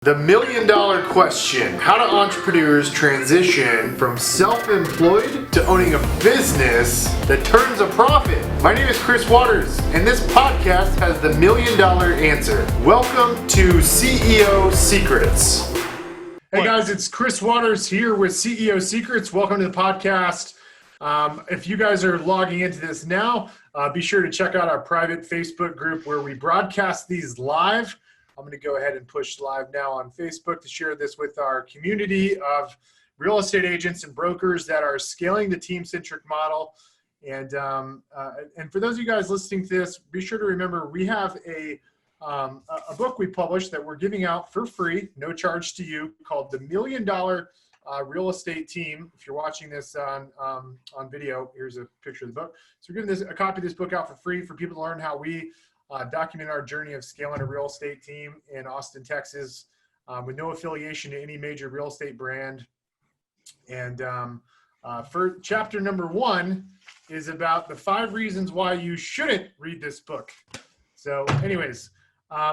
The million dollar question: how do entrepreneurs transition from self-employed to owning a business that turns a profit? My name is Chris Waters, and this podcast has the million dollar answer. Welcome to CEO Secrets. Hey guys, it's Chris Waters here with CEO Secrets. Welcome to the podcast. If you guys are logging into this now, be sure to check out our private Facebook group where we broadcast these live. I'm going to go ahead and push live now on Facebook to share this with our community of real estate agents and brokers that are scaling the team-centric model. And for those of you guys listening to this, be sure to remember we have a book we published that we're giving out for free, no charge to you, called The $1 Million Real Estate Team. If you're watching this on video, here's a picture of the book. So we're giving a copy of this book out for free for people to learn how we document our journey of scaling a real estate team in Austin, Texas, with no affiliation to any major real estate brand. And for chapter number 1 is about the 5 reasons why you shouldn't read this book. So anyways,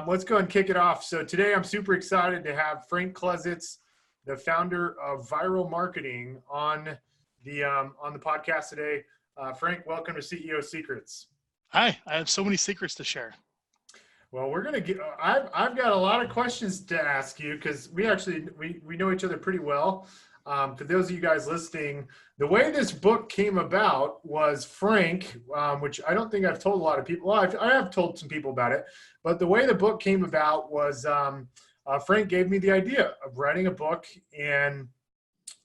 let's go and kick it off. So today I'm super excited to have Frank Klesitz, the founder of Vyral Marketing, on the podcast today. Frank, welcome to CEO Secrets. Hi, I have so many secrets to share. Well, we're going to get, I've got a lot of questions to ask you because we know each other pretty well. For those of you guys listening, the way this book came about was Frank, which I don't think I've told a lot of people. Well, I have told some people about it, but the way the book came about was Frank gave me the idea of writing a book, and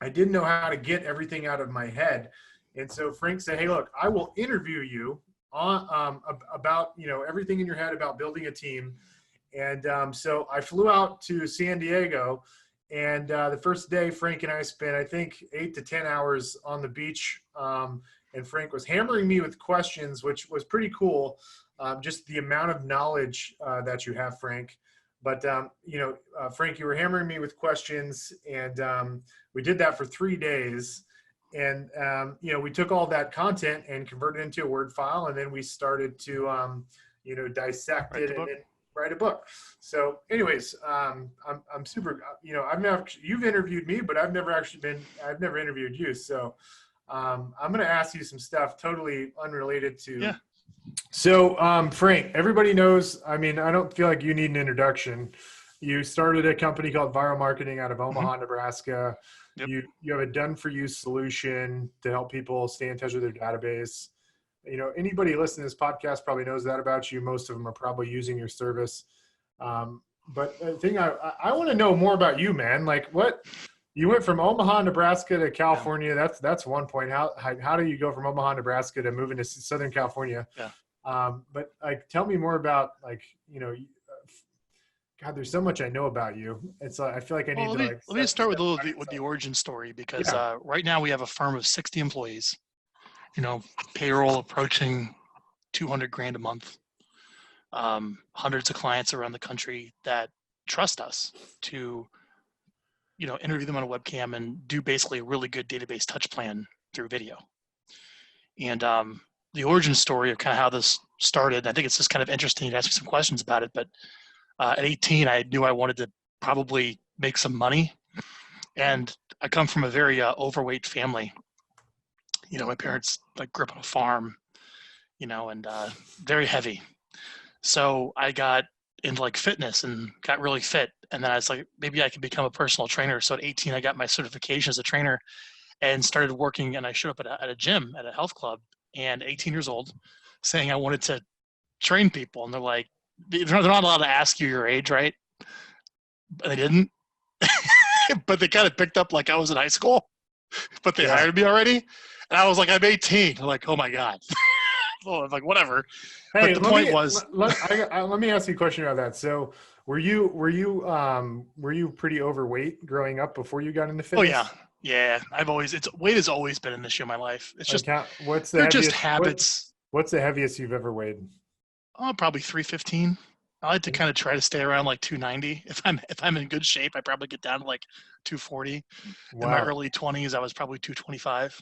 I didn't know how to get everything out of my head. And so Frank said, hey, look, I will interview you about everything in your head about building a team. And so I flew out to San Diego, and the first day Frank and I spent, I think, 8 to 10 hours on the beach, and Frank was hammering me with questions, which was pretty cool, just the amount of knowledge that you have, Frank. But Frank, you were hammering me with questions, and we did that for 3 days. And, we took all that content and converted it into a Word file, and then we started to, dissect it and then write a book. So anyways, I'm super, you've interviewed me, but I've never interviewed you. So, I'm going to ask you some stuff totally unrelated to. Yeah. So, Frank, everybody knows, I don't feel like you need an introduction. You started a company called Vyral Marketing out of Omaha, Nebraska. Yep. You have a done-for-you solution to help people stay in touch with their database. Anybody listening to this podcast probably knows that about you. Most of them are probably using your service. But the thing I want to know more about you, man. Like, what you went from Omaha, Nebraska to California. Yeah. That's one point. How do you go from Omaha, Nebraska to moving to Southern California? Yeah. But tell me more about God, there's so much I know about you. It's I feel like I need to let me start with the origin story, because right now we have a firm of 60 employees, payroll approaching 200 grand a month, hundreds of clients around the country that trust us to, interview them on a webcam and do basically a really good database touch plan through video. And the origin story of kind of how this started, I think it's just kind of interesting to ask me some questions about it, but at 18, I knew I wanted to probably make some money, and I come from a very overweight family. My parents grew up on a farm, and very heavy. So I got into fitness and got really fit, and then I was like, maybe I could become a personal trainer. So at 18, I got my certification as a trainer and started working. And I showed up at a gym at a health club, and 18 years old, saying I wanted to train people, and they're like, they're not allowed to ask you your age, right? But they didn't. But they kind of picked up I was in high school, but they hired me already. And I was like, I'm 18. They're like, oh my God. Well, I'm like, whatever. Hey, but the point was, let me ask you a question about that. So were you pretty overweight growing up before you got into fitness? Oh yeah. Yeah. Weight has always been an issue in my life. It's just, just habits. What's the heaviest you've ever weighed? Oh, probably 315. I like to kind of try to stay around 290. If I'm in good shape, I probably get down to 240. Wow. In my early 20s, I was probably 225.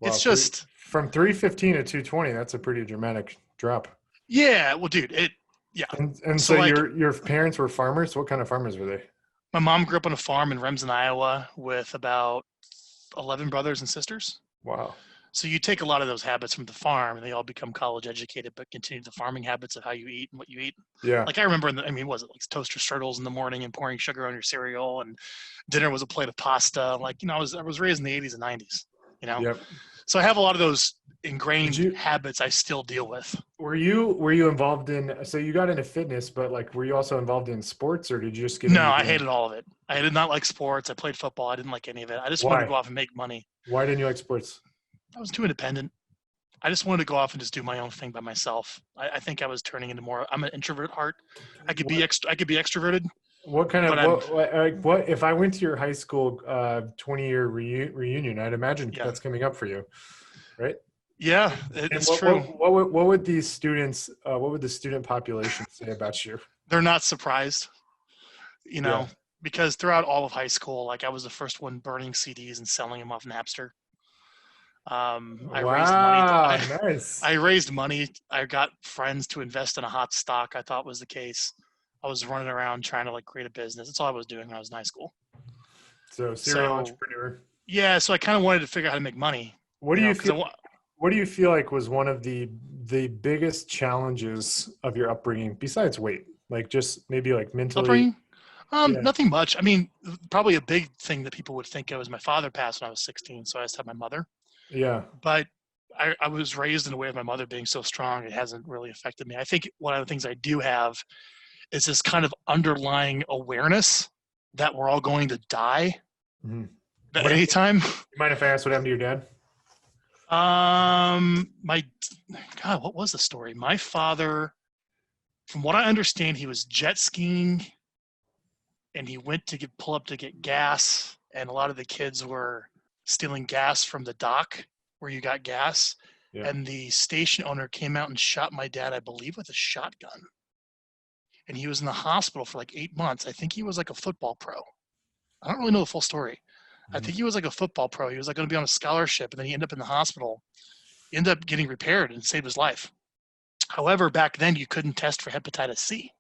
Wow, it's just from 315 to 220. That's a pretty dramatic drop. Yeah, well, dude, And so your parents were farmers. What kind of farmers were they? My mom grew up on a farm in Remsen, Iowa, with about 11 brothers and sisters. Wow. So you take a lot of those habits from the farm, and they all become college educated, but continue the farming habits of how you eat and what you eat. Yeah. Like I remember, was it like toaster strudels in the morning and pouring sugar on your cereal, and dinner was a plate of pasta. Like, I was raised in the 80s and 90s, Yep. So I have a lot of those Did ingrained you habits I still deal with. were you involved in? So you got into fitness, but like, were you also involved in sports, or did you just get No, into I doing? hated all of it. I did not like sports. I played football. I didn't like any of it. I just wanted to Why? go off and make money. Why didn't you like sports? I was too independent. I just wanted to go off and just do my own thing by myself. I think I was turning into more. I'm an introvert at heart. I could be extroverted, What kind but of I'm what if I went to your high school 20-year reunion? I'd imagine yeah that's coming up for you, right? yeah. And It's true. what would these students what would the student population say about you? They're not surprised, Yeah. because throughout all of high school, like I was the first one burning CDs and selling them off Napster. I raised money. Wow, nice. I raised money. I got friends to invest in a hot stock. I thought was the case. I was running around trying to like create a business. That's all I was doing when I was in high school. So serial So entrepreneur. yeah, so I kind of wanted to figure out how to make money. What do you Because feel? What do you feel like was one of the biggest challenges of your upbringing besides weight? Like just maybe like mentally. upbringing, Yeah. nothing much. I mean, probably a big thing that people would think of was my father passed when I was 16, so I just had my mother. Yeah. But I was raised in a way of my mother being so strong, it hasn't really affected me. I think one of the things I do have is this kind of underlying awareness that we're all going to die Mm-hmm. at any time. You mind if I ask what happened to your dad? My God, what was the story? My father, from what I understand, he was jet skiing and he went to pull up to get gas, and a lot of the kids were stealing gas from the dock where you got gas. Yeah. And the station owner came out and shot my dad, I believe, with a shotgun. And he was in the hospital for like 8 months. I think he was like a football pro. I don't really know the full story. I think he was like a football pro. He was like going to be on a scholarship, and then he ended up in the hospital. He ended up getting repaired and saved his life. However, back then you couldn't test for hepatitis C.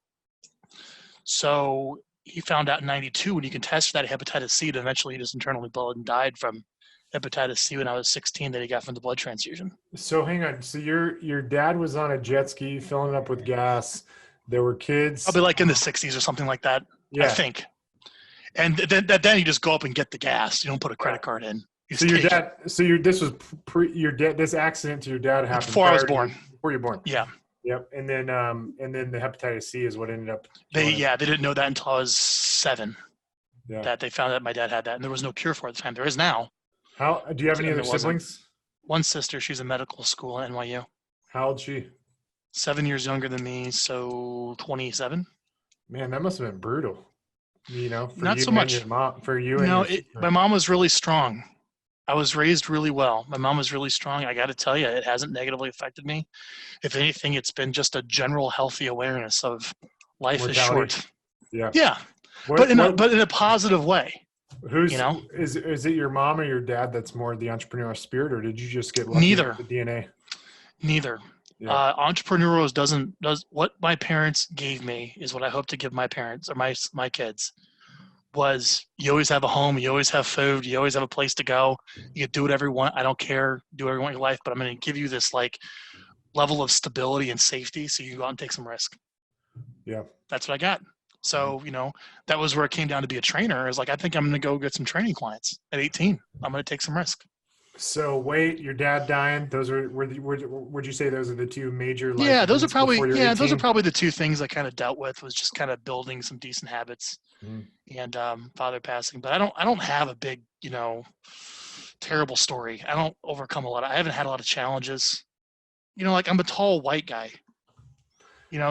So he found out in 92 when you can test for that hepatitis C, and eventually he just internally bled and died from hepatitis C when I was 16 that he got from the blood transfusion. So hang on. So your dad was on a jet ski filling it up with gas. There were kids. Probably like in the 60s or something like that, Yeah. I think. And then you just go up and get the gas. You don't put a credit card in. So your dad. So this was your dad. This accident to your dad happened Before I was born. Before you were born. Yeah. Yep. And then the hepatitis C is what ended up. They didn't know that until I was 7. Yeah. That they found out my dad had that, and there was no cure for it at the time. There is now. How do you have any And other there wasn't. siblings? One sister, she's in medical school at NYU. How old is she? 7 years younger than me, so 27. Man, that must have been brutal. For Not you so and much. your mom, for you and No, your sister. my mom was really strong. I was raised really well. My mom was really strong. I got to tell you, it hasn't negatively affected me. If anything, it's been just a general healthy awareness of life Mortality. is short. Yeah. Yeah, What, but in a positive way. Who's is it your mom or your dad that's more the entrepreneurial spirit, or did you just get lucky Neither. with the DNA? Neither. Yeah. Entrepreneurial does what my parents gave me is what I hope to give my parents or my kids. Was you always have a home, you always have food, you always have a place to go. You can do whatever you want. I don't care, do whatever you want in your life, but I'm going to give you this like level of stability and safety so you can go out and take some risk. Yeah. That's what I got. So, that was where it came down to be a trainer. Is like, I think I'm going to go get some training clients at 18. I'm going to take some risk. So wait, your dad dying. Those would you say those are the two major? Life Yeah, those are events before probably you're 18? the two things I kind of dealt with, was just kind of building some decent habits and father passing. But I don't have a big, terrible story. I don't overcome a lot. I haven't had a lot of challenges. Like I'm a tall white guy,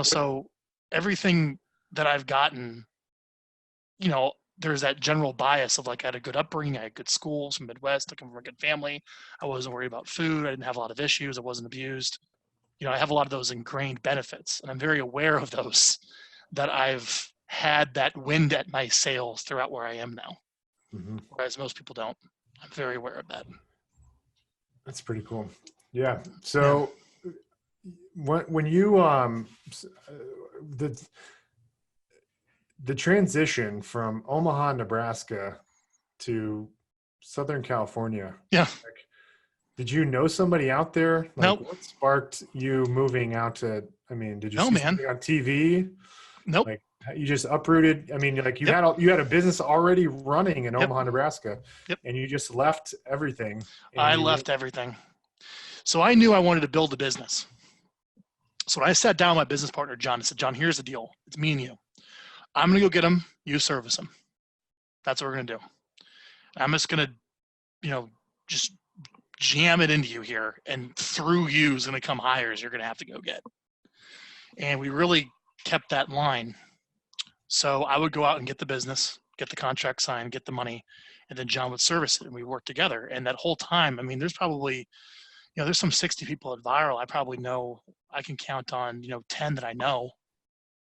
so everything that I've gotten, there's that general bias of like I had a good upbringing, I had good schools from Midwest, I come from a good family, I wasn't worried about food, I didn't have a lot of issues, I wasn't abused. I have a lot of those ingrained benefits, and I'm very aware of those, that I've had that wind at my sails throughout where I am now, whereas most people don't. I'm very aware of that. That's pretty cool. Yeah. So when you the transition from Omaha, Nebraska to Southern California. Yeah. Like, did you know somebody out there? Like, Nope. what sparked you moving out to, I mean, did you No, see man. something on TV? Nope. Like, you just uprooted. I mean, like Yep. you had a business already running in Yep. Omaha, Nebraska, Yep. and you just left everything. And I you left everything. So I knew I wanted to build a business. So when I sat down with my business partner, John, I said, John, here's the deal. It's me and you. I'm going to go get them. You service them. That's what we're going to do. I'm just going to, just jam it into you here, and through you is going to come hires you're going to have to go get. And we really kept that line. So I would go out and get the business, get the contract signed, get the money, and then John would service it, and we worked together. And that whole time, I mean, there's probably, there's some 60 people at Vyral. I probably know, I can count on, 10 that I know.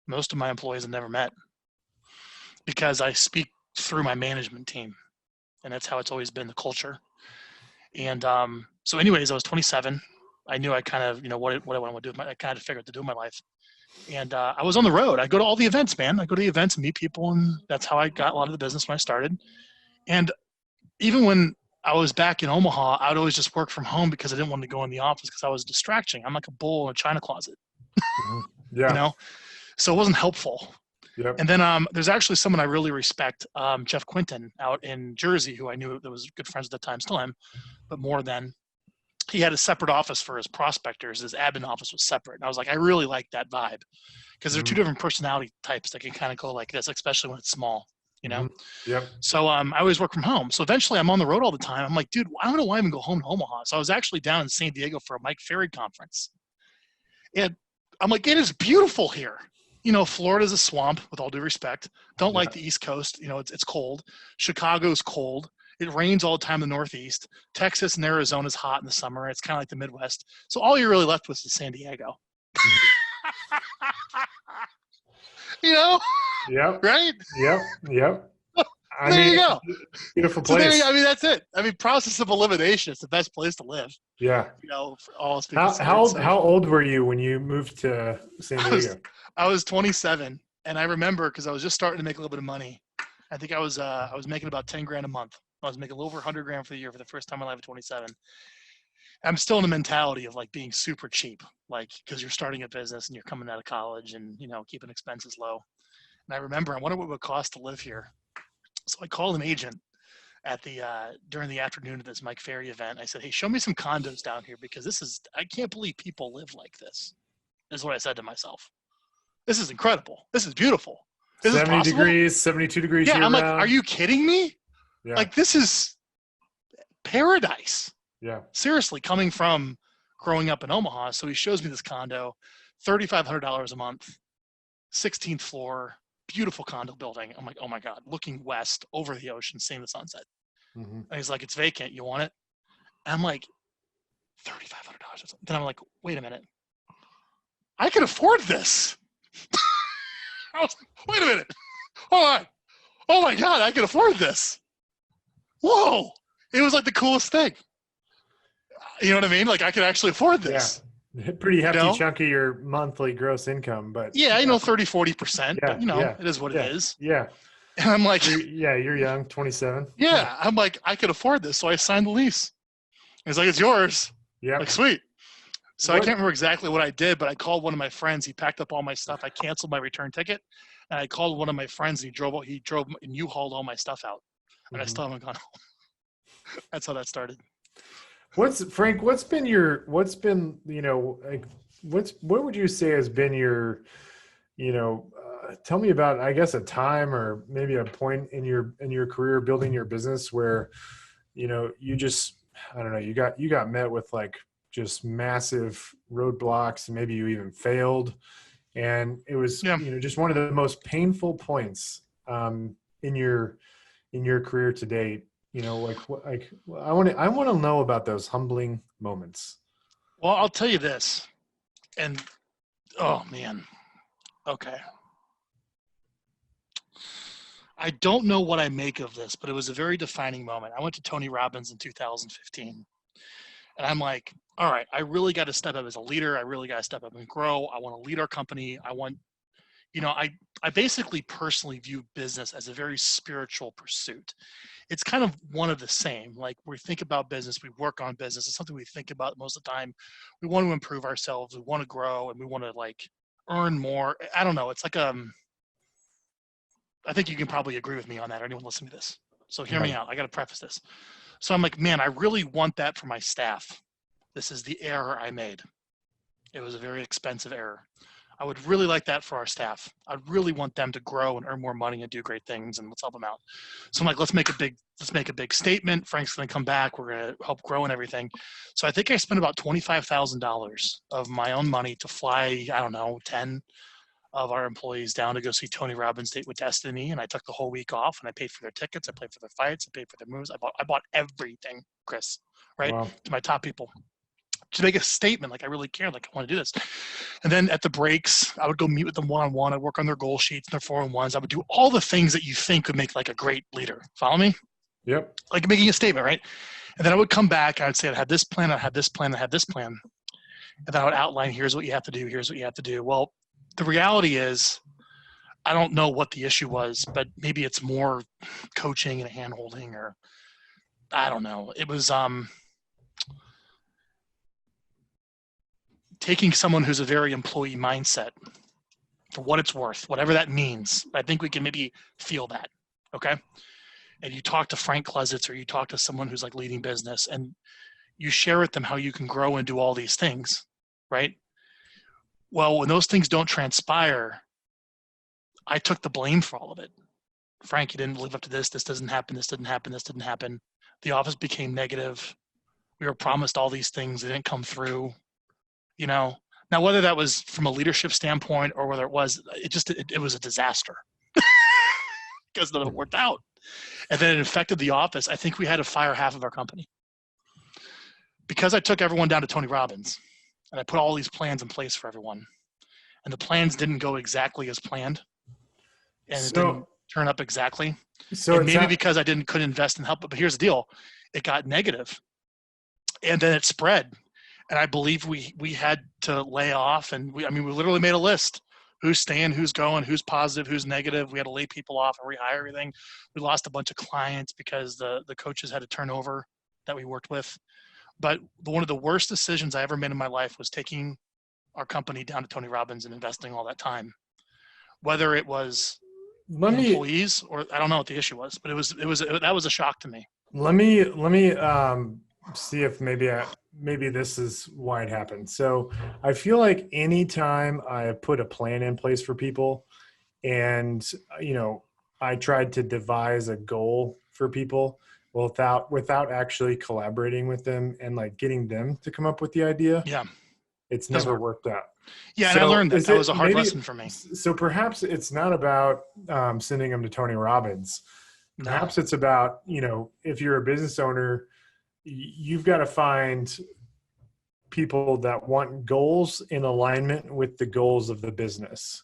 Most of my employees I've never met, because I speak through my management team, and that's how it's always been, the culture. And so anyways, I was 27. I knew I kind of, what I want to do with I kind of figured what to do with my life. And I was on the road. I go to all the events, man. I go to the events and meet people, and that's how I got a lot of the business when I started. And even when I was back in Omaha, I would always just work from home because I didn't want to go in the office because I was distracting. I'm like a bull in a china closet, Yeah. So it wasn't helpful. Yep. And then there's actually someone I really respect, Jeff Quinton out in Jersey, who I knew that was good friends at the time, still am, but more than. He had a separate office for his prospectors. His admin office was separate. And I was like, I really like that vibe, because there are two different personality types that can kind of go like this, especially when it's small, Yep. So I always work from home. So eventually I'm on the road all the time. I'm like, dude, I don't know why I even go home to Omaha. So I was actually down in San Diego for a Mike Ferry conference. And I'm like, it is beautiful here. Florida's a swamp, with all due respect. Don't like the East Coast. It's cold. Chicago's cold. It rains all the time in the Northeast. Texas and Arizona is hot in the summer. It's kind of like the Midwest. So all you're really left with is San Diego. Yep. Right? Yep. There you go. Beautiful place. So that's it. I mean, process of elimination. It's the best place to live. Yeah. For all How old were you when you moved to San Diego? I was 27, and I remember because I was just starting to make a little bit of money. I think I was making about 10 grand a month. I was making a little over 100 grand for the year for the first time in my life at 27. I'm still in the mentality of like being super cheap, like, because you're starting a business and you're coming out of college and, keeping expenses low. And I remember, I wonder what it would cost to live here. So I called an agent at during the afternoon of this Mike Ferry event. I said, hey, show me some condos down here, because I can't believe people live like this, is what I said to myself. This is incredible. This is beautiful. This 70 is degrees, 72 degrees. Yeah, I'm like, round. are you kidding me? Yeah. Like, this is paradise. Yeah. Seriously, coming from growing up in Omaha. So he shows me this condo, $3,500 a month, 16th floor, beautiful condo building. I'm like, oh my God, looking west over the ocean, seeing the sunset. And he's like, it's vacant. You want it? And I'm like, $3,500. Then I'm like, wait a minute. I can afford this. I was like, wait a minute. Hold on. Oh my God, I can afford this. Whoa. It was like the coolest thing. You know what I mean? Like, I could actually afford this. Yeah. Pretty hefty chunk of your monthly gross income, but 30, 40%, but it is what it is. Yeah. And I'm like, you're young, 27. Yeah. I'm like, I could afford this. So I signed the lease. He's like, it's yours. Yeah. Like, sweet. So I can't remember exactly what I did, but I called one of my friends. He packed up all my stuff. I canceled my return ticket, and I called one of my friends, and he drove and U-Hauled all my stuff out. And I still haven't gone home. That's how that started. What would you say has been your, tell me about, I guess, a time or maybe a point in your career building your business where, you just, I don't know, you got met with like just massive roadblocks, and maybe you even failed. And it was, just one of the most painful points in your career to date. I want to know about those humbling moments. Well, I'll tell you this, and oh man, okay. I don't know what I make of this, but it was a very defining moment. I went to Tony Robbins in 2015, and I'm like, all right, I really got to step up as a leader. I really got to step up and grow. I want to lead our company. I want, I basically personally view business as a very spiritual pursuit. It's kind of one of the same. Like we think about business, we work on business. It's something we think about most of the time. We want to improve ourselves. We want to grow, and we want to like earn more. I don't know. It's like I think you can probably agree with me on that, or anyone listening to this. So hear me out. I got to preface this. So I'm like, man, I really want that for my staff. This is the error I made. It was a very expensive error. I would really like that for our staff. I'd really want them to grow and earn more money and do great things, and let's help them out. So I'm like, let's make a big statement. Frank's going to come back. We're going to help grow and everything. So I think I spent about $25,000 of my own money to fly, 10 of our employees down to go see Tony Robbins' Date with Destiny. And I took the whole week off, and I paid for their tickets. I paid for their fights. I paid for their moves. I bought everything, Chris, right? Wow. To my top people. To make a statement, like I really care, like I want to do this. And then at the breaks, I would go meet with them one-on-one. I'd work on their goal sheets and their 4-on-1s. I would do all the things that you think would make like a great leader. Follow me? Yep. Like making a statement, right? And then I would come back, I would say, I had this plan, I had this plan, I had this plan. And then I would outline, here's what you have to do, here's what you have to do. Well, the reality is, I don't know what the issue was, but maybe it's more coaching and hand-holding, or I don't know. It was taking someone who's a very employee mindset, for what it's worth, whatever that means. I think we can maybe feel that, okay? And you talk to Frank Klesitz, or you talk to someone who's like leading business, and you share with them how you can grow and do all these things, right? Well, when those things don't transpire, I took the blame for all of it. Frank, you didn't live up to this. This doesn't happen. This didn't happen. This didn't happen. The office became negative. We were promised all these things. They didn't come through. Now whether that was from a leadership standpoint or whether it was a disaster because none of it worked out. And then it affected the office. I think we had to fire half of our company because I took everyone down to Tony Robbins and I put all these plans in place for everyone, and the plans didn't go exactly as planned, and it didn't turn up exactly. So maybe because I couldn't invest and help, but here's the deal. It got negative and then it spread. And I believe we had to lay off, and we literally made a list. Who's staying, who's going, who's positive, who's negative. We had to lay people off and rehire everything. We lost a bunch of clients because the coaches had to turn over that we worked with. But one of the worst decisions I ever made in my life was taking our company down to Tony Robbins and investing all that time. Whether it was employees or I don't know what the issue was, but that was a shock to me. Let me see if maybe this is why it happened. So I feel like anytime I put a plan in place for people and, I tried to devise a goal for people without actually collaborating with them and like getting them to come up with the idea. Yeah. It's never worked out. Yeah. And I learned that was a hard lesson for me. So perhaps it's not about sending them to Tony Robbins. No. Perhaps it's about, if you're a business owner, you've got to find people that want goals in alignment with the goals of the business.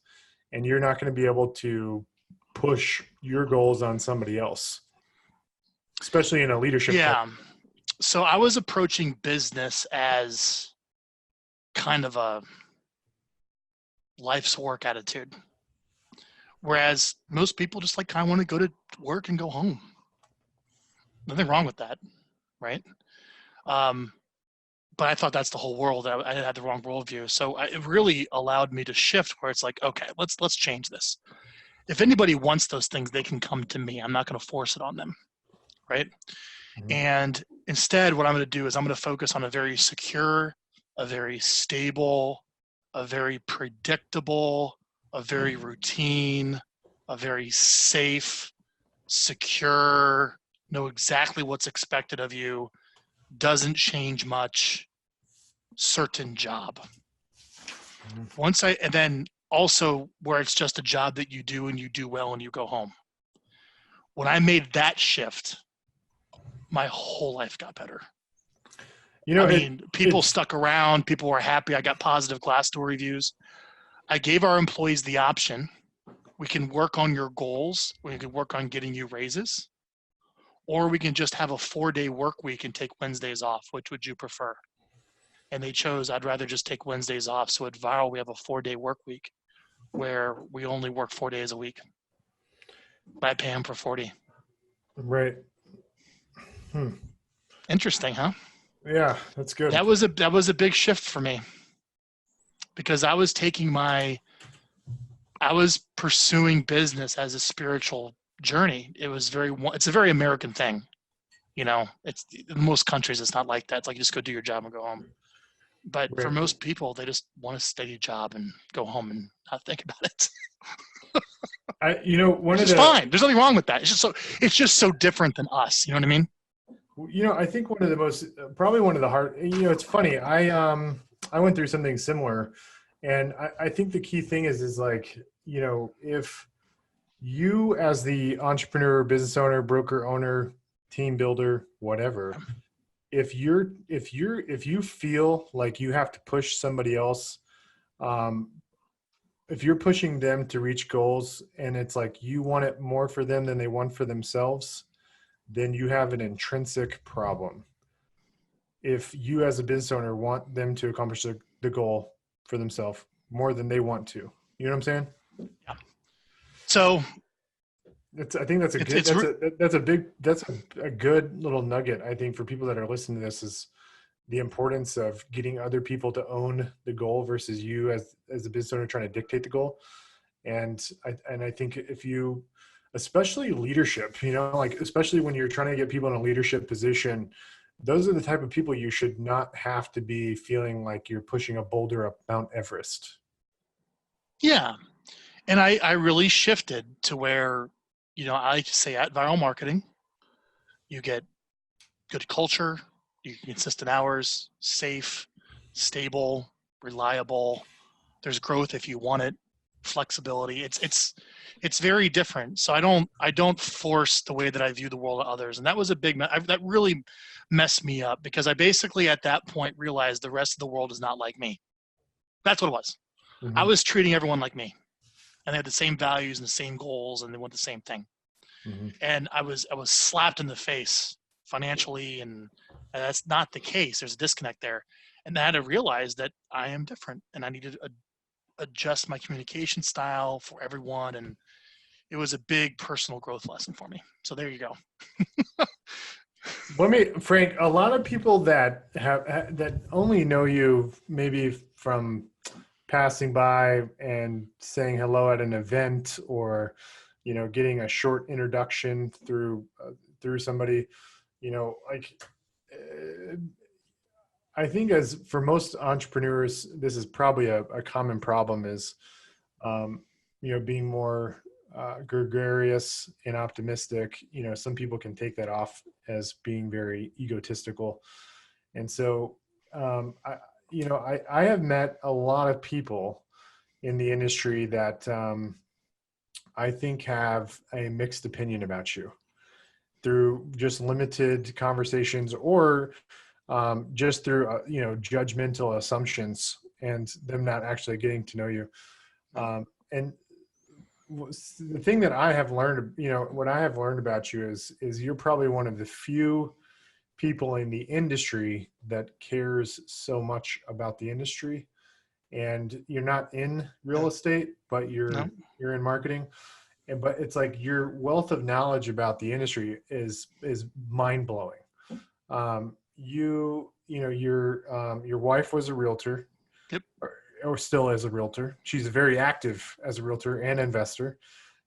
And you're not going to be able to push your goals on somebody else, especially in a leadership. Yeah. So I was approaching business as kind of a life's work attitude. Whereas most people just like kind of want to go to work and go home. Nothing wrong with that. Right. But I thought that's the whole world. I had the wrong worldview. So it really allowed me to shift where it's like, okay, let's change this. If anybody wants those things, they can come to me. I'm not going to force it on them. Right. Mm-hmm. And instead, what I'm going to do is I'm going to focus on a very secure, a very stable, a very predictable, a very routine, a very safe, secure, know exactly what's expected of you, doesn't change much, certain job. And then also where it's just a job that you do and you do well and you go home. When I made that shift, my whole life got better. People stuck around, people were happy. I got positive Glassdoor reviews. I gave our employees the option. We can work on your goals. We can work on getting you raises. Or we can just have a 4-day work week and take Wednesdays off. Which would you prefer? And they chose, I'd rather just take Wednesdays off. So at Vyral, we have a 4-day work week. where we only work 4 days a week. But I pay them for 40. Right. Interesting, huh? Yeah, that's good. That was a big shift for me, because I was pursuing business as a spiritual journey. It's a very American thing. You know, it's in most countries, it's not like that. It's like you just go do your job and go home. But for most people, they just want a steady job and go home and not think about it. Which is fine. There's nothing wrong with that. It's just so different than us. You know what I mean? I think one of the most, probably one of the hard, it's funny. I went through something similar, and I think the key thing is like, if you as the entrepreneur, business owner, broker owner, team builder, whatever, if you feel like you have to push somebody else, if you're pushing them to reach goals and it's like you want it more for them than they want for themselves, then you have an intrinsic problem. If you as a business owner want them to accomplish the goal for themselves more than they want to, you know what I'm saying? Yeah. So I think that's a good little nugget. I think for people that are listening to this is the importance of getting other people to own the goal versus you as a business owner trying to dictate the goal. And I think if you, especially leadership, especially when you're trying to get people in a leadership position, those are the type of people you should not have to be feeling like you're pushing a boulder up Mount Everest. Yeah. And I really shifted to where, I like to say at Vyral Marketing, you get good culture, you get consistent hours, safe, stable, reliable. There's growth if you want it, flexibility. It's very different. So I don't force the way that I view the world to others. And that was that really messed me up, because I basically at that point realized the rest of the world is not like me. That's what it was. Mm-hmm. I was treating everyone like me, and they had the same values and the same goals, and they want the same thing. Mm-hmm. And I was slapped in the face financially, and that's not the case. There's a disconnect there. And I had to realize that I am different, and I needed to adjust my communication style for everyone. And it was a big personal growth lesson for me. So there you go. Frank, a lot of people that only know you maybe from passing by and saying hello at an event, or, getting a short introduction through somebody, I think as for most entrepreneurs, this is probably a common problem is, being more gregarious and optimistic. Some people can take that off as being very egotistical. And so, I have met a lot of people in the industry that I think have a mixed opinion about you through just limited conversations, or just through, judgmental assumptions and them not actually getting to know you. And the thing that I have learned, what I have learned about you is you're probably one of the few people in the industry that cares so much about the industry. And you're not in real estate, but you're in marketing. But it's like your wealth of knowledge about the industry is mind blowing. Your wife was a realtor. Yep. Or still is a realtor. She's very active as a realtor and investor.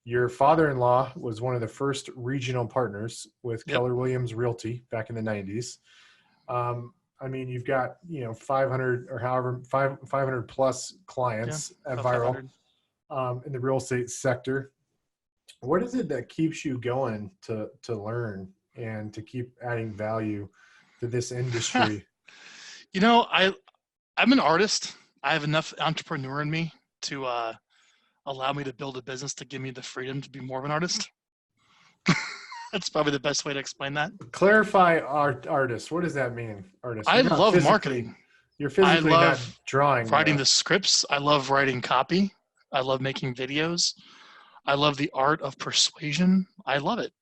Your father-in-law was one of the first regional partners with Keller Williams Realty back in the 90s. You've got, 500 or however, 500 plus clients at Vyral in the real estate sector. What is it that keeps you going to learn and to keep adding value to this industry? I'm an artist. I have enough entrepreneur in me to allow me to build a business to give me the freedom to be more of an artist. That's probably the best way to explain that. Clarify artist. What does that mean, artist? I love marketing. You're physically not drawing. Writing the scripts. I love writing copy. I love making videos. I love the art of persuasion. I love it.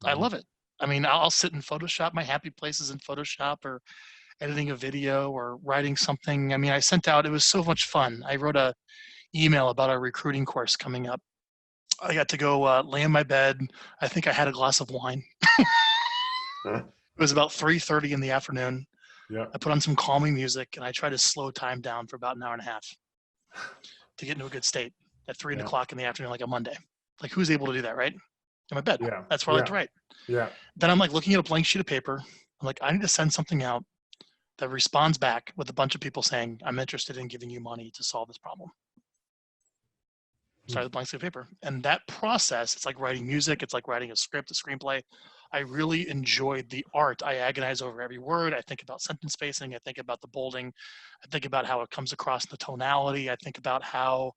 I love it. I'll sit in Photoshop, my happy places in Photoshop, or editing a video or writing something. I sent out, it was so much fun. I wrote a email about our recruiting course coming up. I got to go lay in my bed. I think I had a glass of wine. Huh? It was about 3:30 in the afternoon. Yeah. I put on some calming music and I tried to slow time down for about an hour and a half to get into a good state at 3 Yeah. o'clock in the afternoon, like a Monday. Like, who's able to do that, right? In my bed. Yeah. That's where I like to write. Yeah. Then I'm like looking at a blank sheet of paper. I'm like, I need to send something out that responds back with a bunch of people saying, I'm interested in giving you money to solve this problem. Started with a blank sheet of paper. And that process, it's like writing music. It's like writing a script, a screenplay. I really enjoyed the art. I agonize over every word. I think about sentence spacing. I think about the bolding. I think about how it comes across in the tonality. I think about how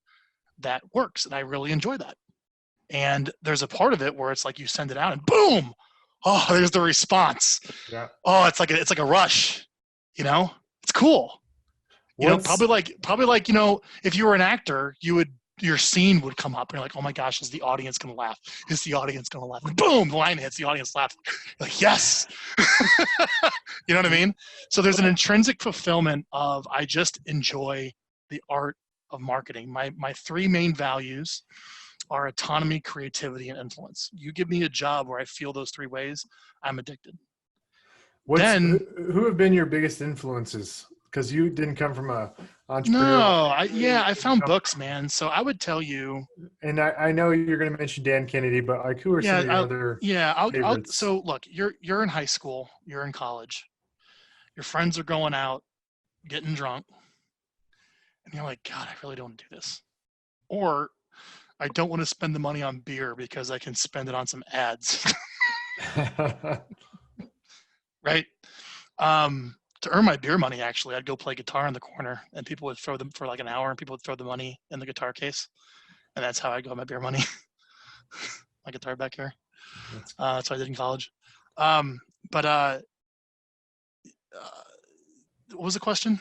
that works. And I really enjoy that. And there's a part of it where it's like you send it out and boom, oh, there's the response. Yeah. Oh, it's like a rush. You know, it's cool. You know, probably like, you know, if you were an actor, your scene would come up and you're like, oh my gosh, is the audience going to laugh? Is the audience going to laugh? And boom, the line hits, the audience laughs. You're like, yes. You know what I mean? So there's an intrinsic fulfillment of, I just enjoy the art of marketing. My three main values are autonomy, creativity, and influence. You give me a job where I feel those three ways, I'm addicted. Who have been your biggest influences? Because you didn't come from a entrepreneur. No, I found books, man. So I would tell you. And I know you're going to mention Dan Kennedy, but like, who are some of your other favorites? So look, you're in high school, you're in college, your friends are going out, getting drunk, and you're like, God, I really don't want to do this. Or I don't want to spend the money on beer because I can spend it on some ads. Right? To earn my beer money, actually, I'd go play guitar in the corner and people would throw them for like an hour and people would throw the money in the guitar case. And that's how I got my beer money. My guitar back here. That's what I did in college. What was the question?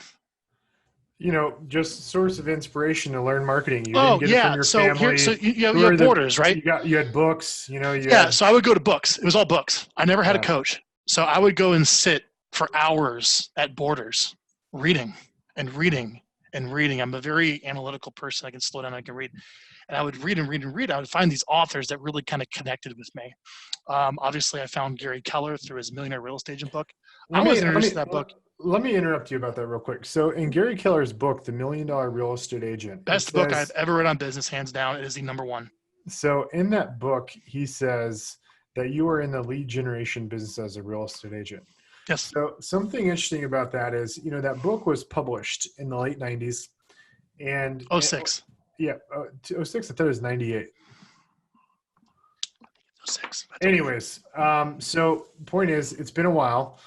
You know, just source of inspiration to learn marketing. You Oh, didn't get it from your family. So you have borders, right? You had books, you know. So I would go to books. It was all books. I never had a coach. So I would go and sit for hours at Borders reading and reading and reading. I'm a very analytical person. I can slow down. I can read. And I would read and read and read. I would find these authors that really kind of connected with me. Obviously, I found Gary Keller through his Millionaire Real Estate Agent book. I was introduced to that book. Let me interrupt you about that real quick. So in Gary Keller's book, The $1 Million Real Estate Agent. Best book I've ever read on business, hands down. It is the number one. So in that book, he says that you are in the lead generation business as a real estate agent. Yes. So something interesting about that is, you know, that book was published in the late 90s. And 06. Yeah. 06, I thought it was 98. 06. Anyways, so point is, it's been a while.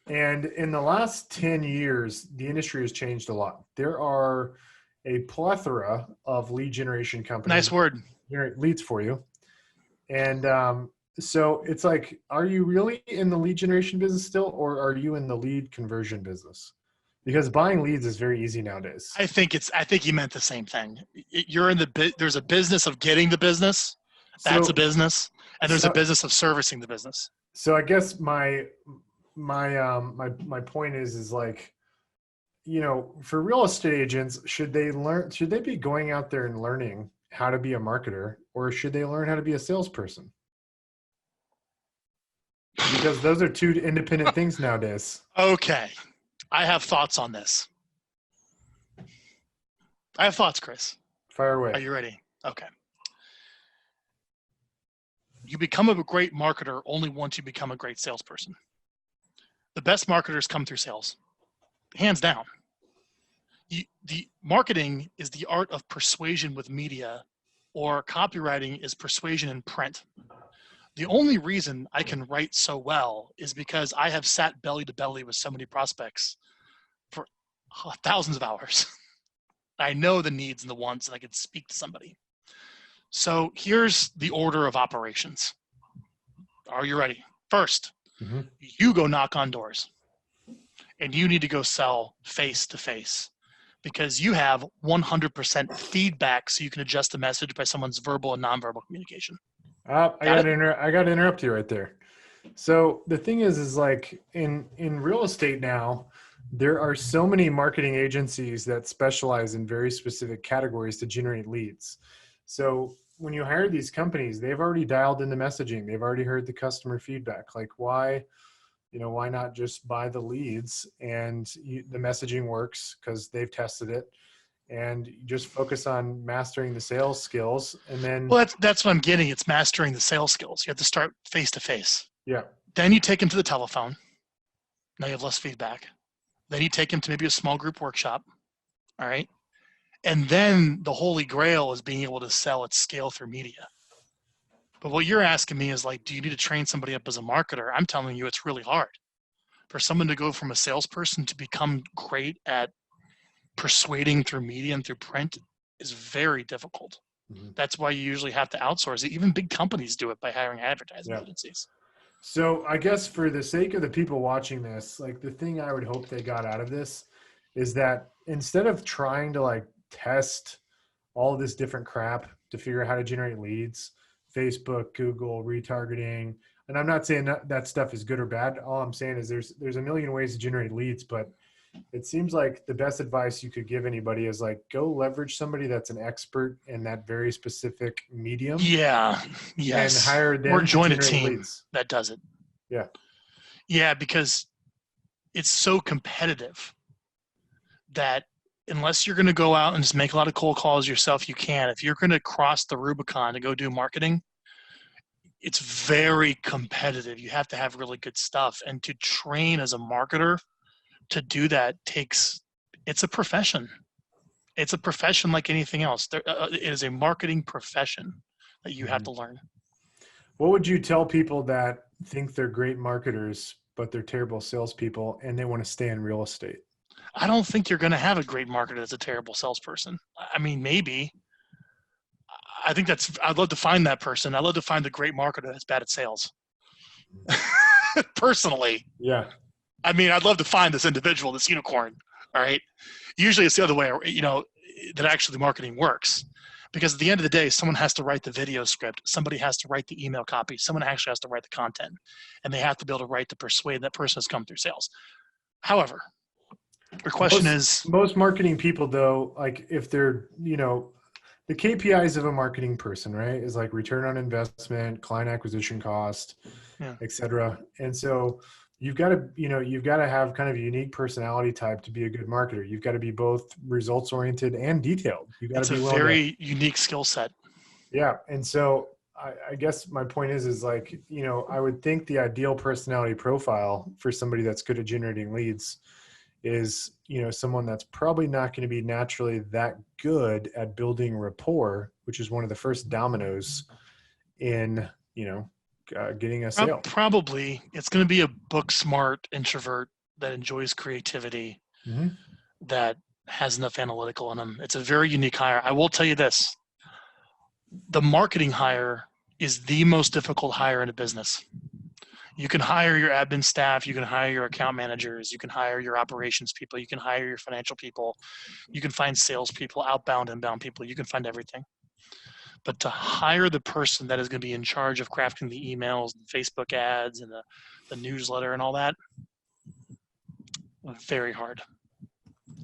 And in the last 10 years, the industry has changed a lot. There are a plethora of lead generation companies. Nice word. Generate leads for you. And so it's like, are you really in the lead generation business still, or are you in the lead conversion business? Because buying leads is very easy nowadays. I think you meant the same thing. You're in there's a business of getting the business. That's a business. And there's a business of servicing the business. So I guess my point is like, you know, for real estate agents, should they be going out there and learning how to be a marketer, or should they learn how to be a salesperson? Because those are two independent things nowadays. Okay. I have thoughts on this. I have thoughts, Chris. Fire away. Are you ready? Okay. You become a great marketer only once you become a great salesperson. The best marketers come through sales, hands down. The marketing is the art of persuasion with media, or copywriting is persuasion in print. The only reason I can write so well is because I have sat belly to belly with so many prospects for thousands of hours. I know the needs and the wants, and I can speak to somebody. So here's the order of operations. Are you ready? First, you go knock on doors, and you need to go sell face to face, because you have 100% feedback, so you can adjust the message by someone's verbal and nonverbal communication. I got to interrupt you right there. So the thing is like in real estate now, There are so many marketing agencies that specialize in very specific categories to generate leads. So when you hire these companies, they've already dialed in the messaging. They've already heard the customer feedback. Like why not just buy the leads and the messaging works because they've tested it, and you just focus on mastering the sales skills. And then, Well, that's what I'm getting. It's mastering the sales skills. You have to start face to face. yeah. Then you take them to the telephone. Now you have less feedback. Then you take them to maybe a small group workshop. All right. And then the holy grail is being able to sell at scale through media. But what you're asking me is like, do you need to train somebody up as a marketer? I'm telling you, it's really hard for someone to go from a salesperson to become great at persuading through media and through print is very difficult. Mm-hmm. That's why you usually have to outsource it. Even big companies do it by hiring advertising agencies. So I guess for the sake of the people watching this, like the thing I would hope they got out of this is that instead of trying to like test all this different crap to figure out how to generate leads, Facebook, Google, retargeting, and I'm not saying that stuff is good or bad. All I'm saying is there's a million ways to generate leads, but it seems like the best advice you could give anybody is like, go leverage somebody that's an expert in that very specific medium. Yeah. Yes. And hire them or join a team leads. That does it. Yeah. Yeah. Because it's so competitive that unless you're going to go out and just make a lot of cold calls yourself, you can. If you're going to cross the Rubicon to go do marketing, it's very competitive. You have to have really good stuff. And to train as a marketer to do that it's a profession. It's a profession like anything else. It is a marketing profession that you have to learn. What would you tell people that think they're great marketers, but they're terrible salespeople and they want to stay in real estate? I don't think you're going to have a great marketer that's a terrible salesperson. I mean, maybe. I'd love to find that person. I'd love to find the great marketer that's bad at sales. Personally. Yeah. I mean, I'd love to find this individual, this unicorn. All right. Usually it's the other way, that actually marketing works. Because at the end of the day, someone has to write the video script. Somebody has to write the email copy. Someone actually has to write the content. And they have to be able to write to persuade that person has come through sales. However, the question is... Most marketing people, though, like if they're, the KPIs of a marketing person, right, is like return on investment, client acquisition cost, et cetera. And so you've got to have kind of a unique personality type to be a good marketer. You've got to be both results oriented and detailed. It's a very unique skill set. Yeah. And so I guess my point is like, I would think the ideal personality profile for somebody that's good at generating leads is, someone that's probably not going to be naturally that good at building rapport, which is one of the first dominoes in, getting a sale. Probably it's going to be a book smart introvert that enjoys creativity, that has enough analytical in them. It's a very unique hire. I will tell you this. The marketing hire is the most difficult hire in a business. You can hire your admin staff. You can hire your account managers. You can hire your operations people. You can hire your financial people. You can find sales people, outbound, inbound people. You can find everything. But to hire the person that is going to be in charge of crafting the emails, and Facebook ads, and the newsletter and all that, very hard.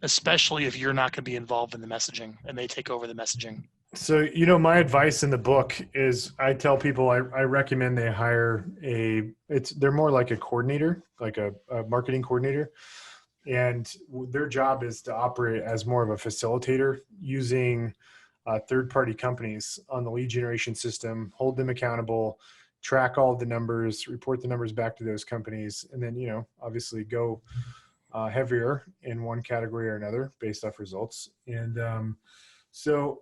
Especially if you're not going to be involved in the messaging and they take over the messaging. So, my advice in the book is I tell people I recommend they hire they're more like a coordinator, like a marketing coordinator. And their job is to operate as more of a facilitator using third-party companies on the lead generation system, hold them accountable, track all the numbers, report the numbers back to those companies, and then, obviously go heavier in one category or another based off results. And so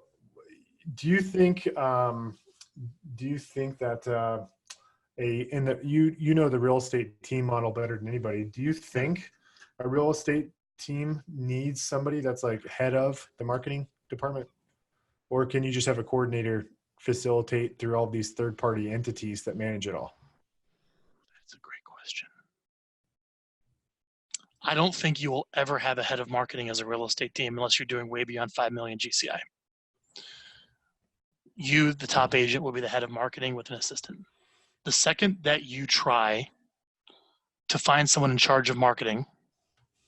do you think that the real estate team model better than anybody. Do you think a real estate team needs somebody that's like head of the marketing department? Or can you just have a coordinator facilitate through all these third-party entities that manage it all? That's a great question. I don't think you will ever have a head of marketing as a real estate team unless you're doing way beyond 5 million GCI. You, the top agent, will be the head of marketing with an assistant. The second that you try to find someone in charge of marketing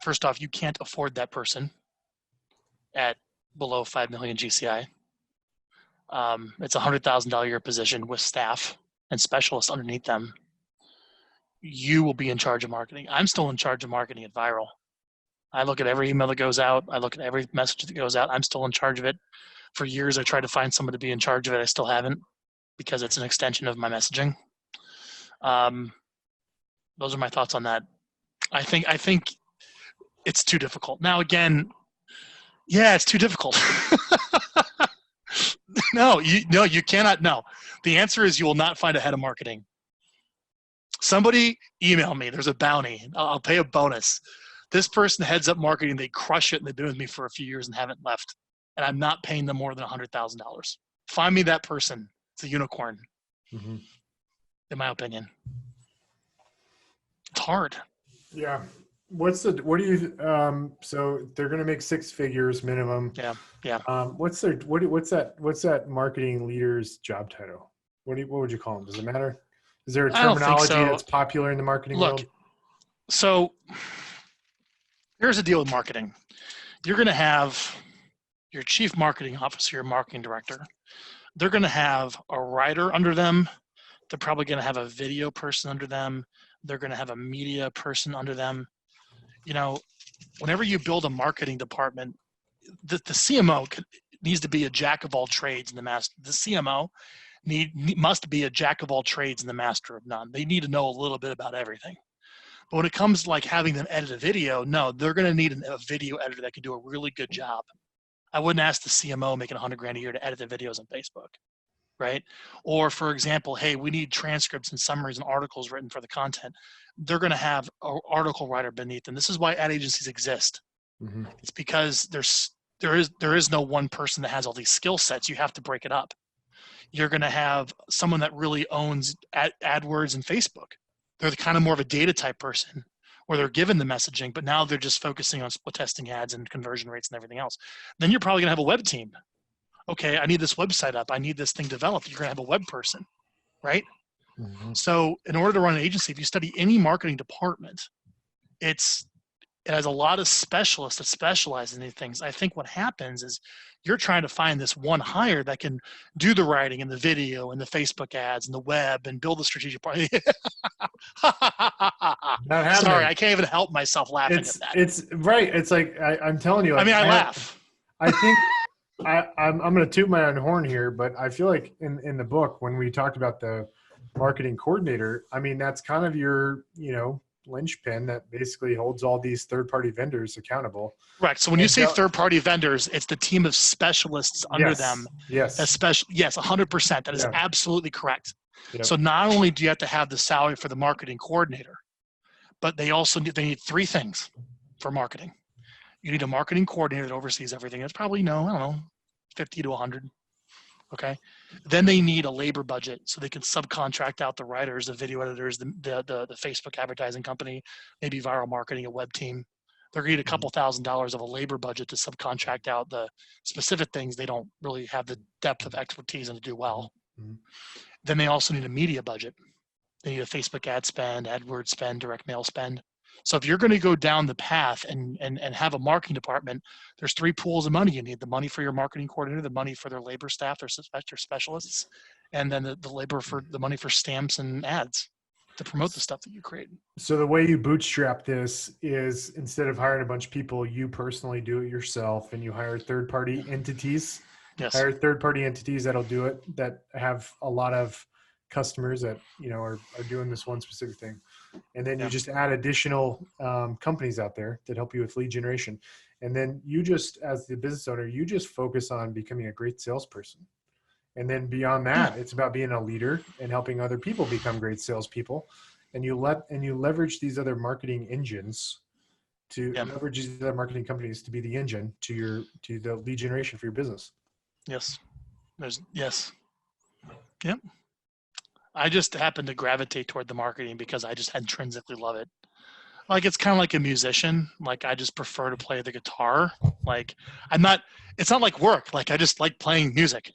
first off, you can't afford that person at below 5 million GCI. It's a $100,000 a year position with staff and specialists underneath them. You will be in charge of marketing. I'm still in charge of marketing at Vyral. I look at every email that goes out. I look at every message that goes out. I'm still in charge of it. For years, I tried to find someone to be in charge of it. I still haven't, because it's an extension of my messaging. Those are my thoughts on that. I think it's too difficult. Now, again, yeah, it's too difficult. No, you cannot. No, the answer is you will not find a head of marketing. Somebody email me. There's a bounty. I'll pay a bonus. This person heads up marketing. They crush it, and they've been with me for a few years and haven't left. And I'm not paying them more than $100,000. Find me that person. It's a unicorn, in my opinion. It's hard. Yeah. What do you, so they're going to make 6 figures minimum. Yeah. What's that marketing leader's job title? What would you call them? Does it matter? Is there a terminology that's popular in the marketing world? So here's the deal with marketing. You're going to have your chief marketing officer, your marketing director. They're going to have a writer under them. They're probably going to have a video person under them. They're going to have a media person under them. You know, whenever you build a marketing department, the CMO needs to be a jack of all trades and the master. The CMO must be a jack of all trades and the master of none. They need to know a little bit about everything. But when it comes to like having them edit a video, no, they're going to need a video editor that can do a really good job. I wouldn't ask the CMO making $100,000 a year to edit the videos on Facebook, right? Or for example, hey, we need transcripts and summaries and articles written for the content. They're going to have an article writer beneath them. This is why ad agencies exist. It's because there is no one person that has all these skill sets. You have to break it up. You're going to have someone that really owns AdWords and Facebook. They're kind of more of a data type person, where they're given the messaging, but now they're just focusing on split testing ads and conversion rates and everything else. Then you're probably going to have a web team. Okay, I need this website up. I need this thing developed. You're going to have a web person, right? So in order to run an agency, if you study any marketing department, it has a lot of specialists that specialize in these things. I think what happens is you're trying to find this one hire that can do the writing and the video and the Facebook ads and the web and build the strategic part. Sorry, I can't even help myself laughing at that. It's right. It's like, I'm telling you. I mean, I laugh. I think I'm going to toot my own horn here, but I feel like in the book, when we talked about the marketing coordinator, I mean, that's kind of your, linchpin that basically holds all these third-party vendors accountable. Right. So when you say third-party vendors, it's the team of specialists under them. Yes. Yes, 100%. That is absolutely correct. Yep. So not only do you have to have the salary for the marketing coordinator, but they need 3 things for marketing. You need a marketing coordinator that oversees everything. It's probably, 50 to 100. Okay. Then they need a labor budget so they can subcontract out the writers, the video editors, the Facebook advertising company, maybe Vyral Marketing, a web team. They're going to need a couple $1,000s of a labor budget to subcontract out the specific things they don't really have the depth of expertise and to do well. Then they also need a media budget. They need a Facebook ad spend, AdWords spend, direct mail spend. So if you're going to go down the path and have a marketing department, there's 3 pools of money. You need the money for your marketing coordinator, the money for their labor staff, their specialists, and then the money for stamps and ads to promote the stuff that you create. So the way you bootstrap this is, instead of hiring a bunch of people, you personally do it yourself, and you hire third-party entities. Yes. Hire third-party entities that'll do it, that have a lot of customers that are doing this one specific thing, and then you just add additional companies out there that help you with lead generation, and then you just, as the business owner, you just focus on becoming a great salesperson, and then beyond that, it's about being a leader and helping other people become great salespeople, and you leverage these other marketing engines to leverage these other marketing companies to be the engine to the lead generation for your business. Yes. Yep. I just happen to gravitate toward the marketing because I just intrinsically love it. Like, it's kind of like a musician. Like, I just prefer to play the guitar. Like, it's not like work. Like, I just like playing music.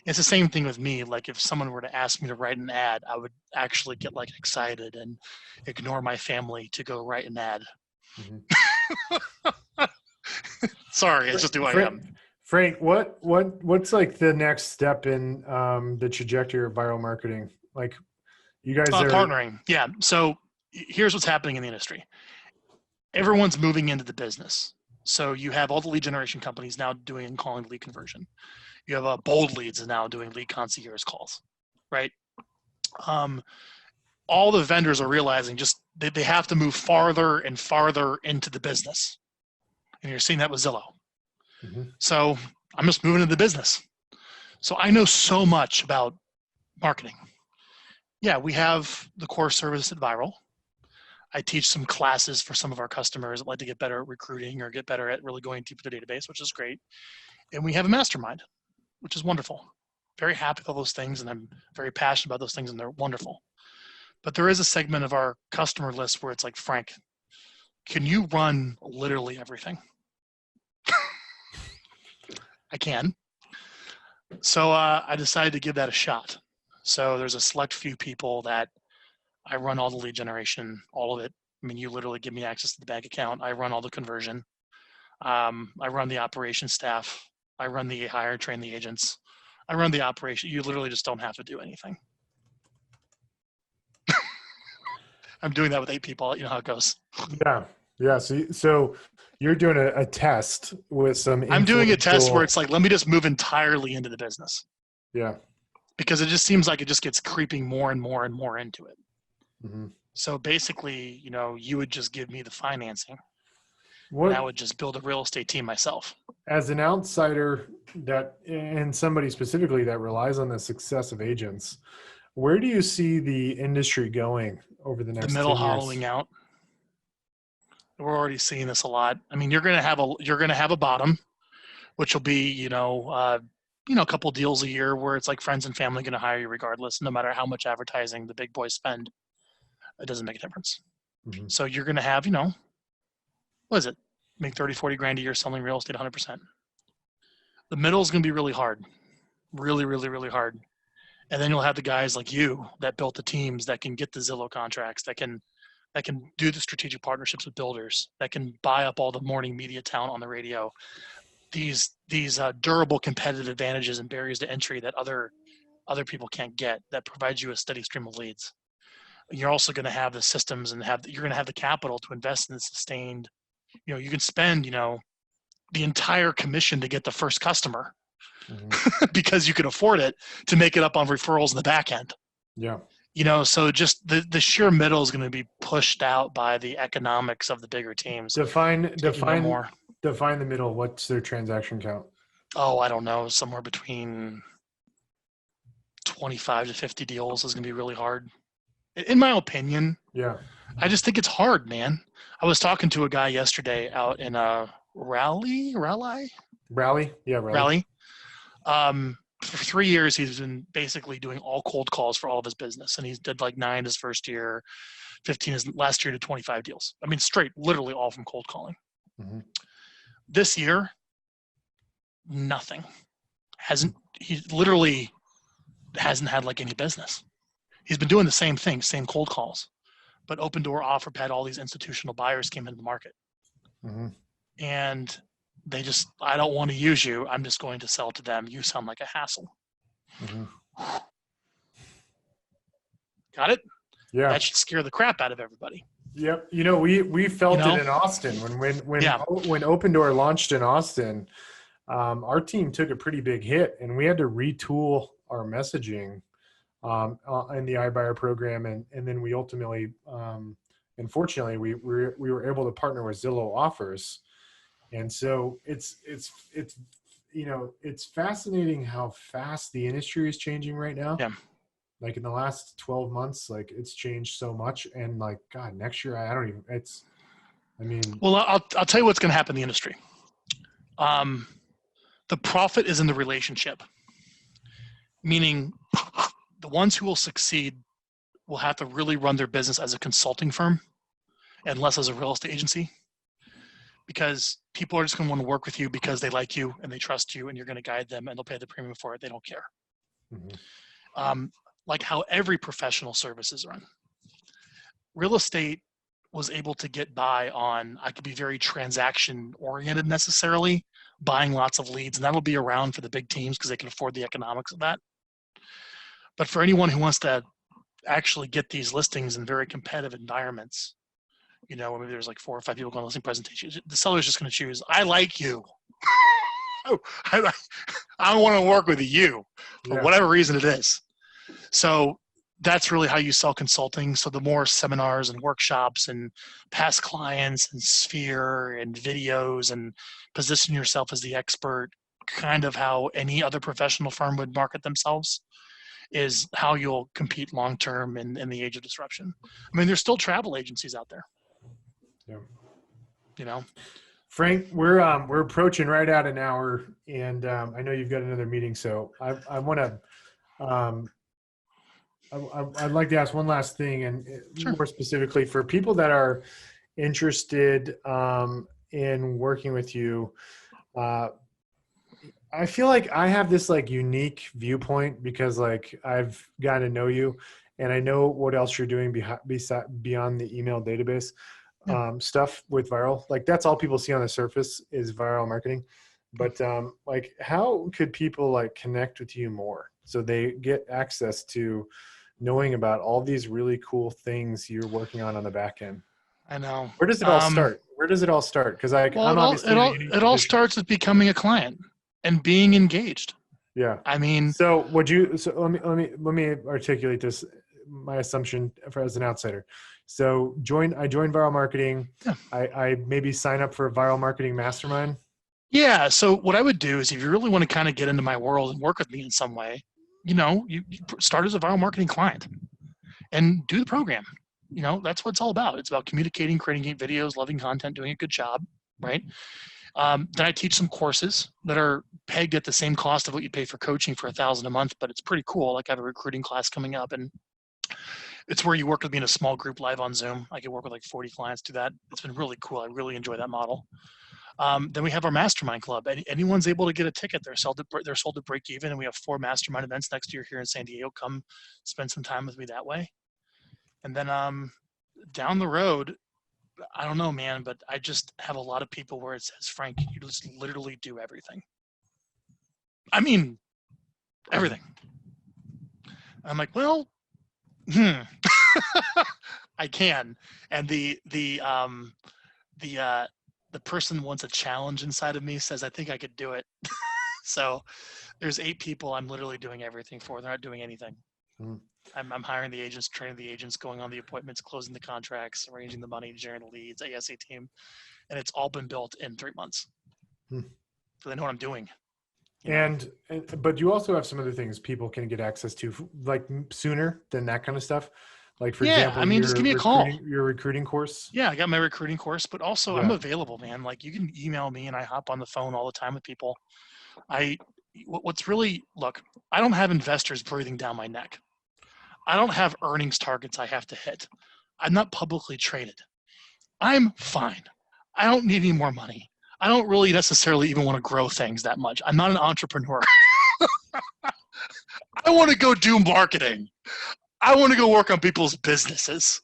It's the same thing with me. Like, if someone were to ask me to write an ad, I would actually get like excited and ignore my family to go write an ad. Sorry, it's just who I am. Frank, what's like the next step in the trajectory of viral marketing? Like, you guys are Partnering. Yeah. So here's what's happening in the industry. Everyone's moving into the business. So you have all the lead generation companies now doing and calling lead conversion. You have Bold Leads is now doing lead concierge calls, right? All the vendors are realizing just they have to move farther and farther into the business. And you're seeing that with Zillow. Mm-hmm. So I'm just moving into the business. So I know so much about marketing. Yeah, we have the core service at Vyral. I teach some classes for some of our customers that like to get better at recruiting or get better at really going deep into the database, which is great. And we have a mastermind, which is wonderful. Very happy with all those things, and I'm very passionate about those things, and they're wonderful. But there is a segment of our customer list where it's like, Frank, can you run literally everything? I can. So I decided to give that a shot. So there's a select few people that I run all the lead generation, all of it. I mean, you literally give me access to the bank account. I run all the conversion. I run the operations staff. I run the hire, train the agents. I run the operation. You literally just don't have to do anything. I'm doing that with 8 people. You know how it goes. Yeah. So you're doing a test with some. I'm doing a test where it's like, let me just move entirely into the business. Yeah. Because it just seems like it just gets creeping more and more and more into it. Mm-hmm. So basically, you would just give me the financing. What, and I would just build a real estate team myself. As an outsider and somebody specifically that relies on the success of agents, where do you see the industry going over the next 10 years? The middle hollowing out. We're already seeing this a lot. I mean, you're going to have a bottom, which will be, a couple deals a year where it's like friends and family going to hire you regardless, no matter how much advertising the big boys spend. It doesn't make a difference. Mm-hmm. So you're going to have, what is it? Make 30, 40 grand a year selling real estate 100%. The middle is going to be really hard. Really, really, really hard. And then you'll have the guys like you that built the teams that can get the Zillow contracts, that can do the strategic partnerships with builders, that can buy up all the morning media talent on the radio. These durable competitive advantages and barriers to entry that other people can't get, that provides you a steady stream of leads. You're also going to have the systems and you're going to have the capital to invest in the sustained. You can spend, the entire commission to get the first customer mm-hmm. because you can afford it to make it up on referrals in the back end. Yeah. So just the sheer middle is going to be pushed out by the economics of the bigger teams. Define the middle. What's their transaction count? Oh, I don't know. Somewhere between 25 to 50 deals is going to be really hard. In my opinion. Yeah. I just think it's hard, man. I was talking to a guy yesterday out in Raleigh. Yeah, Raleigh. For 3 years, he's been basically doing all cold calls for all of his business. And he did like 9 his first year, 15 his last year to 25 deals. I mean, straight, literally all from cold calling. Mm-hmm. This year, nothing. He literally hasn't had like any business. He's been doing the same thing, same cold calls. But Open Door OfferPad, all these institutional buyers came into the market. Mm-hmm. And they just, I don't want to use you. I'm just going to sell to them. You sound like a hassle. Mm-hmm. Got it? Yeah. That should scare the crap out of everybody. Yep. We felt it in Austin when Open Door launched in Austin. Our team took a pretty big hit, and we had to retool our messaging in the iBuyer program, and then we ultimately, unfortunately, we were able to partner with Zillow Offers, and so it's fascinating how fast the industry is changing right now. Yeah. Like in the last 12 months, like it's changed so much, and like God, next year Well, I'll tell you what's going to happen in the industry. The profit is in the relationship, meaning the ones who will succeed will have to really run their business as a consulting firm and less as a real estate agency, because people are just going to want to work with you because they like you and they trust you and you're going to guide them and they'll pay the premium for it. They don't care. Mm-hmm. Like how every professional service is run. Real estate was able to get by on, I could be very transaction oriented necessarily, buying lots of leads, and that'll be around for the big teams because they can afford the economics of that. But for anyone who wants to actually get these listings in very competitive environments, maybe there's like 4 or 5 people going to listing presentations, the seller's just going to choose, I like you. I want to work with you for whatever reason it is. So that's really how you sell consulting. So the more seminars and workshops and past clients and sphere and videos and position yourself as the expert, kind of how any other professional firm would market themselves, is how you'll compete long-term in the age of disruption. I mean, there's still travel agencies out there. Yeah. Frank, we're approaching right at an hour, and I know you've got another meeting, so I want to I'd like to ask one last thing, and more specifically for people that are interested in working with you. I feel like I have this like unique viewpoint because like I've got to know you, and I know what else you're doing beyond the email database. Stuff with Vyral, like that's all people see on the surface is Vyral Marketing. But like, how could people like connect with you more so they get access to knowing about all these really cool things you're working on the back end? I know. Where does it all start? Where does it all start? Because I'm obviously it all starts with becoming a client and being engaged. Yeah. I mean, so let me articulate this, my assumption as an outsider. So I joined Vyral Marketing. Yeah. I maybe sign up for a Vyral Marketing mastermind. Yeah. So what I would do is, if you really want to kind of get into my world and work with me in some way, you start as a Vyral Marketing client and do the program. That's what it's all about. It's about communicating, creating videos, loving content, doing a good job, right? Then I teach some courses that are pegged at the same cost of what you pay for coaching for $1,000 a month, but it's pretty cool. Like I have a recruiting class coming up, and it's where you work with me in a small group live on Zoom. I can work with like 40 clients do that. It's been really cool. I really enjoy that model. Then we have our mastermind club. Anyone's able to get a ticket. They're sold to break even, and we have 4 mastermind events next year here in San Diego. Come spend some time with me that way. And then down the road, I don't know, man, but I just have a lot of people where it says, Frank, you just literally do everything. I mean, everything. I'm like, well, I can. And the person wants a challenge inside of me, says, I think I could do it. So there's 8 people I'm literally doing everything for. They're not doing anything. I'm hiring the agents, training the agents, going on the appointments, closing the contracts, arranging the money, generating the leads, ASA team. And it's all been built in 3 months. So they know what I'm doing. But you also have some other things people can get access to like sooner than that kind of stuff. Like for example, just give me a call. Your recruiting course. Yeah, I got my recruiting course, but also I'm available, man. Like you can email me and I hop on the phone all the time with people. What's really, look, I don't have investors breathing down my neck. I don't have earnings targets I have to hit. I'm not publicly traded. I'm fine. I don't need any more money. I don't really necessarily even want to grow things that much. I'm not an entrepreneur. I want to go do marketing. I want to go work on people's businesses.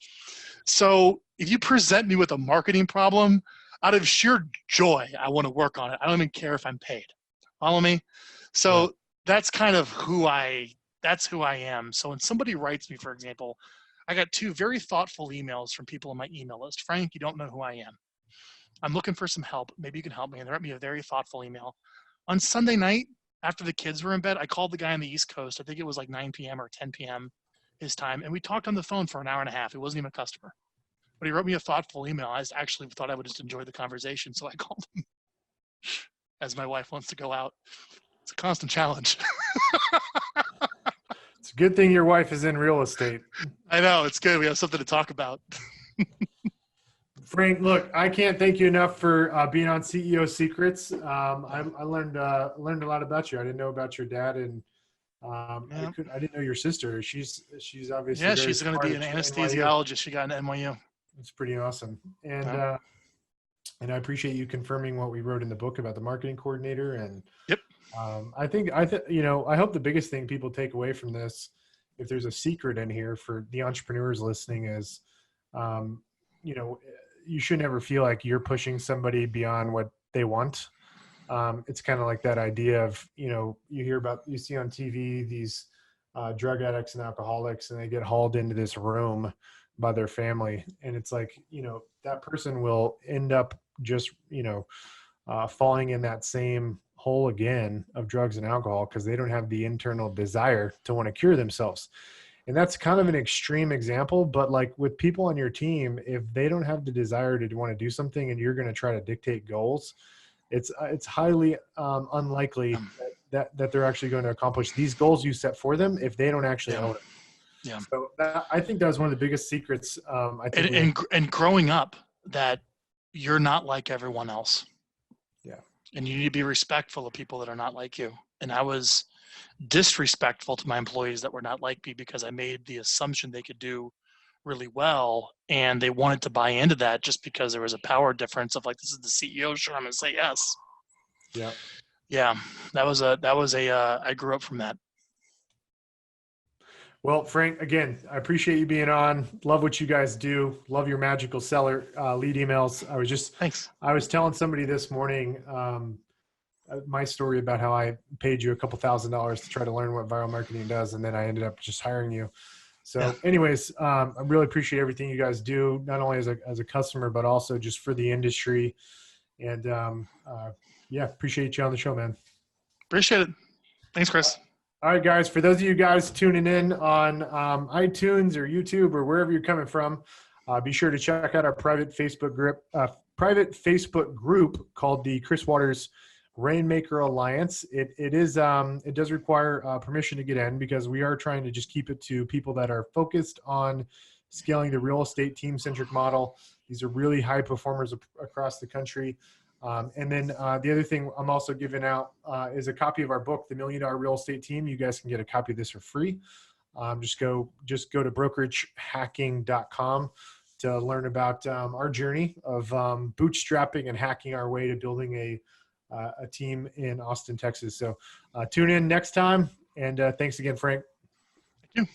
So if you present me with a marketing problem, out of sheer joy, I want to work on it. I don't even care if I'm paid. Follow me? So that's kind of who I am. So when somebody writes me, for example, I got 2 very thoughtful emails from people on my email list. Frank, you don't know who I am. I'm looking for some help. Maybe you can help me. And they wrote me a very thoughtful email. On Sunday night, after the kids were in bed, I called the guy on the East Coast. I think it was like 9 p.m. or 10 p.m. his time. And we talked on the phone for an hour and a half. It wasn't even a customer. But he wrote me a thoughtful email. I actually thought I would just enjoy the conversation. So I called him as my wife wants to go out. It's a constant challenge. It's a good thing your wife is in real estate. I know. It's good. We have something to talk about. Frank, look, I can't thank you enough for being on CEO Secrets. I learned a lot about you. I didn't know about your dad, and I didn't know your sister. She's obviously she's going to be an anesthesiologist. She got an NYU. It's pretty awesome, and I appreciate you confirming what we wrote in the book about the marketing coordinator. And I hope the biggest thing people take away from this, if there's a secret in here for the entrepreneurs listening, is you should never feel like you're pushing somebody beyond what they want. It's kind of like that idea of, you see on TV, these drug addicts and alcoholics, and they get hauled into this room by their family. And it's like, that person will end up just, falling in that same hole again of drugs and alcohol because they don't have the internal desire to want to cure themselves. And that's kind of an extreme example, but like with people on your team, if they don't have the desire to want to do something and you're going to try to dictate goals, it's highly unlikely that they're actually going to accomplish these goals you set for them if they don't actually own it. Yeah. So I think that was one of the biggest secrets. I think and growing up, that you're not like everyone else. Yeah. And you need to be respectful of people that are not like you. And I was disrespectful to my employees that were not like me because I made the assumption they could do really well, and they wanted to buy into that just because there was a power difference of like, this is the CEO, sure, I'm gonna say yes. Yeah, that was I grew up from that. Well, Frank, again, I appreciate you being on. Love what you guys do. Love your magical seller lead emails. Thanks. I was telling somebody this morning my story about how I paid you a couple $1,000s to try to learn what Vyral Marketing does, and then I ended up just hiring you. So anyways, I really appreciate everything you guys do, not only as a customer, but also just for the industry. And appreciate you on the show, man. Appreciate it. Thanks, Chris. All right, guys, for those of you guys tuning in on iTunes or YouTube or wherever you're coming from, be sure to check out our private Facebook group called the Chris Waters Rainmaker Alliance. It does require permission to get in because we are trying to just keep it to people that are focused on scaling the real estate team-centric model. These are really high performers across the country. And then the other thing I'm also giving out is a copy of our book, The $1 Million Real Estate Team. You guys can get a copy of this for free. Just go to brokeragehacking.com to learn about our journey of bootstrapping and hacking our way to building a team in Austin, Texas. So tune in next time. And thanks again, Frank. Thank you.